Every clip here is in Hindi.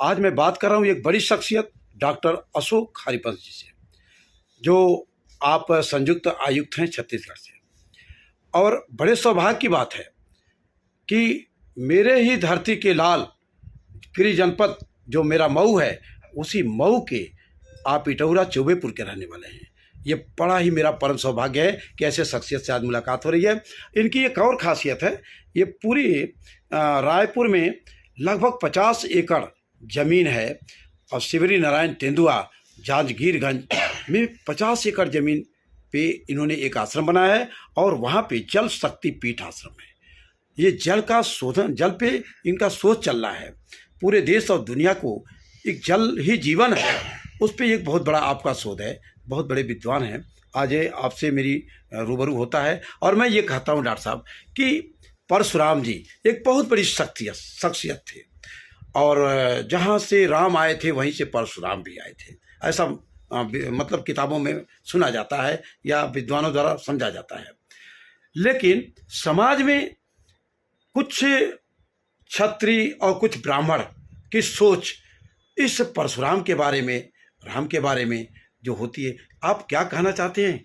आज मैं बात कर रहा हूँ एक बड़ी शख्सियत डॉक्टर अशोक हरिवंश जी से, जो आप संयुक्त आयुक्त हैं छत्तीसगढ़ से। और बड़े सौभाग्य की बात है कि मेरे ही धरती के लाल गिरी जनपद जो मेरा मऊ है, उसी मऊ के आप इटौरा चौबेपुर के रहने वाले हैं। ये बड़ा ही मेरा परम सौभाग्य है कि ऐसे शख्सियत से आज मुलाकात हो रही है। इनकी एक और खासियत है, ये पूरी रायपुर में लगभग 50 एकड़ ज़मीन है और शिवरी नारायण तेंदुआ जांजगीरगंज में 50 एकड़ ज़मीन पे इन्होंने एक आश्रम बनाया है और वहाँ पे जल शक्ति पीठ आश्रम है। ये जल का शोधन, जल पे इनका शोध चल रहा है। पूरे देश और दुनिया को एक जल ही जीवन है, उस पर एक बहुत बड़ा आपका शोध है। बहुत बड़े विद्वान हैं। आज ये आपसे मेरी रूबरू होता है और मैं ये कहता हूँ डॉक्टर साहब कि परशुराम जी एक बहुत बड़ी शख्सियत थे और जहाँ से राम आए थे वहीं से परशुराम भी आए थे, ऐसा मतलब किताबों में सुना जाता है या विद्वानों द्वारा समझा जाता है। लेकिन समाज में कुछ क्षत्रिय और कुछ ब्राह्मण की सोच इस परशुराम के बारे में, राम के बारे में जो होती है, आप क्या कहना चाहते हैं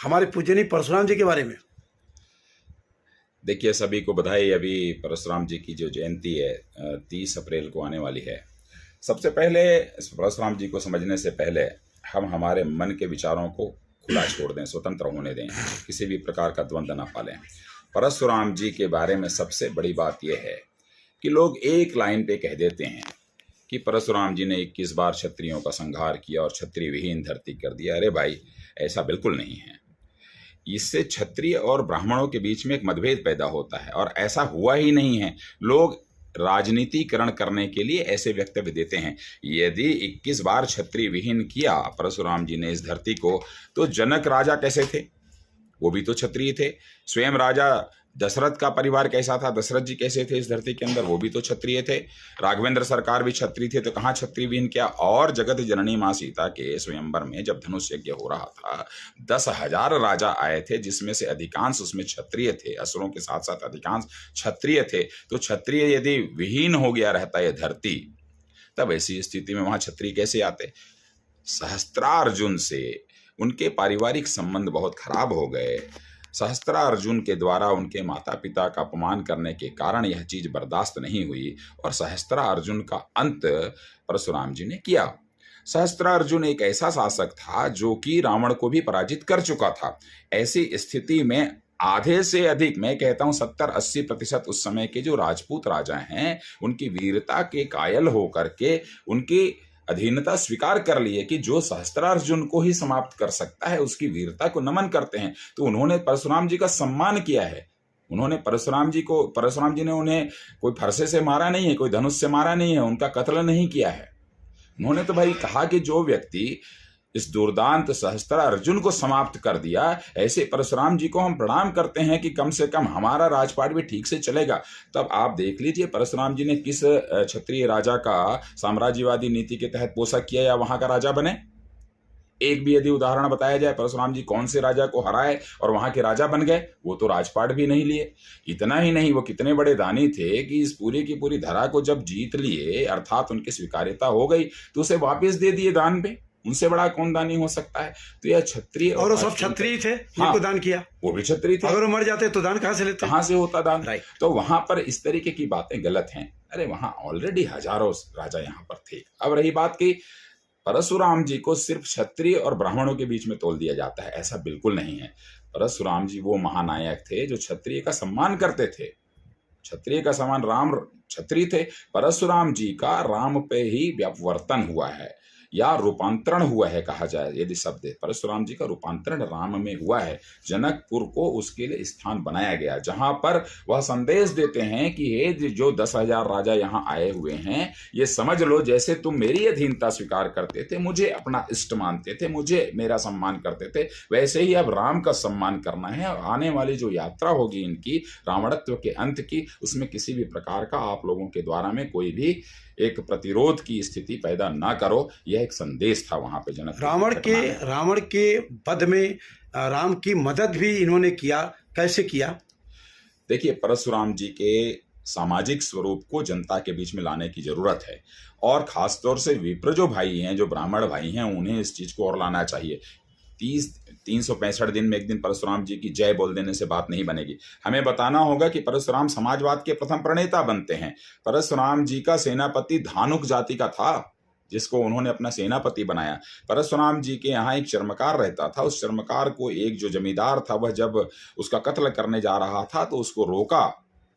हमारे पूजनीय परशुराम जी के बारे में? देखिए, सभी को बधाई। अभी परशुराम जी की जो जयंती है 30 अप्रैल को आने वाली है। सबसे पहले इस परशुराम जी को समझने से पहले हम हमारे मन के विचारों को खुला छोड़ दें, स्वतंत्र होने दें, किसी भी प्रकार का द्वंद्व न पालें। परशुराम जी के बारे में सबसे बड़ी बात यह है कि लोग एक लाइन पे कह देते हैं कि परशुराम जी ने 21 बार क्षत्रियों का संहार किया और क्षत्रिय विहीन धरती कर दिया। अरे भाई, ऐसा बिल्कुल नहीं है। इससे क्षत्रिय और ब्राह्मणों के बीच में एक मतभेद पैदा होता है और ऐसा हुआ ही नहीं है। लोग राजनीतिकरण करने के लिए ऐसे वक्तव्य देते हैं। यदि 21 बार क्षत्रिय विहीन किया परशुराम जी ने इस धरती को, तो जनक राजा कैसे थे? वो भी तो क्षत्रिय थे। स्वयं राजा दशरथ का परिवार कैसा था? दशरथ जी कैसे थे इस धरती के अंदर? वो भी तो क्षत्रिय थे। राघवेंद्र सरकार भी क्षत्रिय थे, तो कहाँ क्षत्रिय विहीन किया? और जगत जननी माँ सीता के स्वयंवर में जब धनुष यज्ञ हो रहा था, 10,000 राजा आए थे, जिसमें से अधिकांश उसमें क्षत्रिय थे, असुरों के साथ साथ अधिकांश क्षत्रिय थे। तो क्षत्रिय यदि विहीन हो गया रहता यह धरती, तब ऐसी स्थिति में वहां क्षत्रिय कैसे आते? सहस्त्रार्जुन से उनके पारिवारिक संबंध बहुत खराब हो गए। सहस्त्रार्जुन के द्वारा उनके माता पिता का अपमान करने के कारण यह चीज बर्दाश्त नहीं हुई और सहस्त्रार्जुन का अंत परशुराम जी ने किया। सहस्त्रार्जुन एक ऐसा शासक था जो कि रावण को भी पराजित कर चुका था। ऐसी स्थिति में आधे से अधिक, मैं कहता हूं 70-80% उस समय के जो राजपूत राजा हैं, उनकी वीरता के कायल होकर के उनकी अधीनता स्वीकार कर लिए कि जो सहस्त्रार्जुन को ही समाप्त कर सकता है, उसकी वीरता को नमन करते हैं। तो उन्होंने परशुराम जी का सम्मान किया है। उन्होंने परशुराम जी ने उन्हें कोई फरसे से मारा नहीं है, कोई धनुष से मारा नहीं है, उनका कत्ल नहीं किया है। उन्होंने तो भाई कहा कि जो व्यक्ति इस दुर्दांत सहस्त्रार्जुन को समाप्त कर दिया, ऐसे परशुराम जी को हम प्रणाम करते हैं कि कम से कम हमारा राजपाट भी ठीक से चलेगा। तब आप देख लीजिए परशुराम जी ने किस क्षत्रिय राजा का साम्राज्यवादी नीति के तहत पोषक किया या वहां का राजा बने। एक भी यदि उदाहरण बताया जाए परशुराम जी कौन से राजा को हराए और वहां के राजा बन गए, वो तो राजपाट भी नहीं लिए। इतना ही नहीं, वो कितने बड़े दानी थे कि इस पूरी की पूरी धरा को जब जीत लिए, अर्थात उनकी स्वीकार्यता हो गई, तो उसे वापस दे दिए दान पे। उनसे बड़ा कौन दानी हो सकता है? तो यह क्षत्रिय और वो सब क्षत्रिय थे जिनको दान किया, वो भी क्षत्रिय थे। अगर वो मर जाते तो दान कहाँ से लेते? कहाँ से होता दान? तो वहां पर इस तरीके की बातें गलत हैं। अरे वहां ऑलरेडी हजारों राजा यहाँ पर थे। अब रही बात की परशुराम जी को सिर्फ क्षत्रिय और ब्राह्मणों के बीच में तोल दिया जाता है, ऐसा बिल्कुल नहीं है। परशुराम जी वो महानायक थे जो क्षत्रिय का सम्मान करते थे। क्षत्रिय का सम्मान, राम क्षत्रिय थे, परशुराम जी का राम पे ही व्यापवर्तन हुआ है या रूपांतरण हुआ है कहा जाए। यदि शब्द परशुराम जी का रूपांतरण राम में हुआ है, जनकपुर को उसके लिए स्थान बनाया गया, जहां पर वह संदेश देते हैं कि ये जो 10,000 राजा यहाँ आए हुए हैं, ये समझ लो जैसे तुम मेरी अधीनता स्वीकार करते थे, मुझे अपना इष्ट मानते थे, मुझे मेरा सम्मान करते थे, वैसे ही अब राम का सम्मान करना है। और आने वाली जो यात्रा होगी इनकी रावणत्व के अंत की, उसमें किसी भी प्रकार का आप लोगों के द्वारा में कोई भी एक प्रतिरोध की स्थिति पैदा ना करो, यह एक संदेश था वहां पे जनक। रावण के वध में राम की मदद भी इन्होंने किया, कैसे किया? देखिए, परशुराम जी के सामाजिक स्वरूप को जनता के बीच में लाने की जरूरत है। और खासतौर से विप्र जो भाई हैं, जो ब्राह्मण भाई हैं, उन्हें इस चीज को और लाना चाहिए। 365 दिन में एक दिन परशुराम जी की जय बोल देने से बात नहीं बनेगी। हमें बताना होगा कि परशुराम समाजवाद के प्रथम प्रणेता बनते हैं। परशुराम जी का सेनापति धानुक जाति का था, जिसको उन्होंने अपना सेनापति बनाया। परशुराम जी के यहाँ एक चर्मकार रहता था। उस चर्मकार को एक जो जमींदार था, वह जब उसका कत्ल करने जा रहा था तो उसको रोका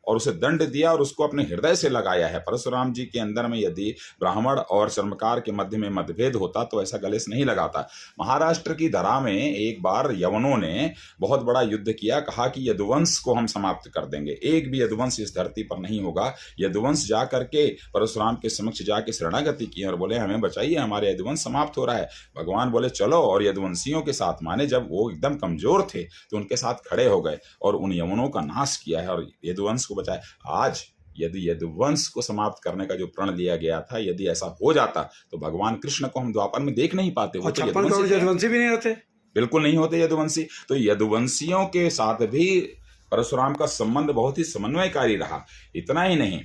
और उसे दंड दिया और उसको अपने हृदय से लगाया है। परशुराम जी के अंदर में यदि ब्राह्मण और चर्मकार के मध्य में मतभेद होता तो ऐसा गले से नहीं लगाता। महाराष्ट्र की धरा में एक बार यवनों ने बहुत बड़ा युद्ध किया, कहा कि यदुवंश को हम समाप्त कर देंगे, एक भी यदुवंश इस धरती पर नहीं होगा। यदुवंश जा करके परशुराम के समक्ष जाके शरणागति की और बोले हमें बचाइए, हमारे यदुवंश समाप्त हो रहा है। भगवान बोले चलो, और यदुवंशियों के साथ माने। जब वो एकदम कमजोर थे तो उनके साथ खड़े हो गए और उन यवनों का नाश किया है और यदुवंश को बचाया। आज यदि यदुवंश को समाप्त करने का जो प्रण लिया गया था, यदि ऐसा हो जाता तो भगवान कृष्ण को हम द्वापर में देख नहीं पाते। और 56 करोड़ यदुवंशी भी नहीं होते, बिल्कुल नहीं होते यदुवंशी। तो यदुवंशियों के साथ भी परशुराम का संबंध बहुत ही समन्वयकारी रहा। इतना ही नहीं,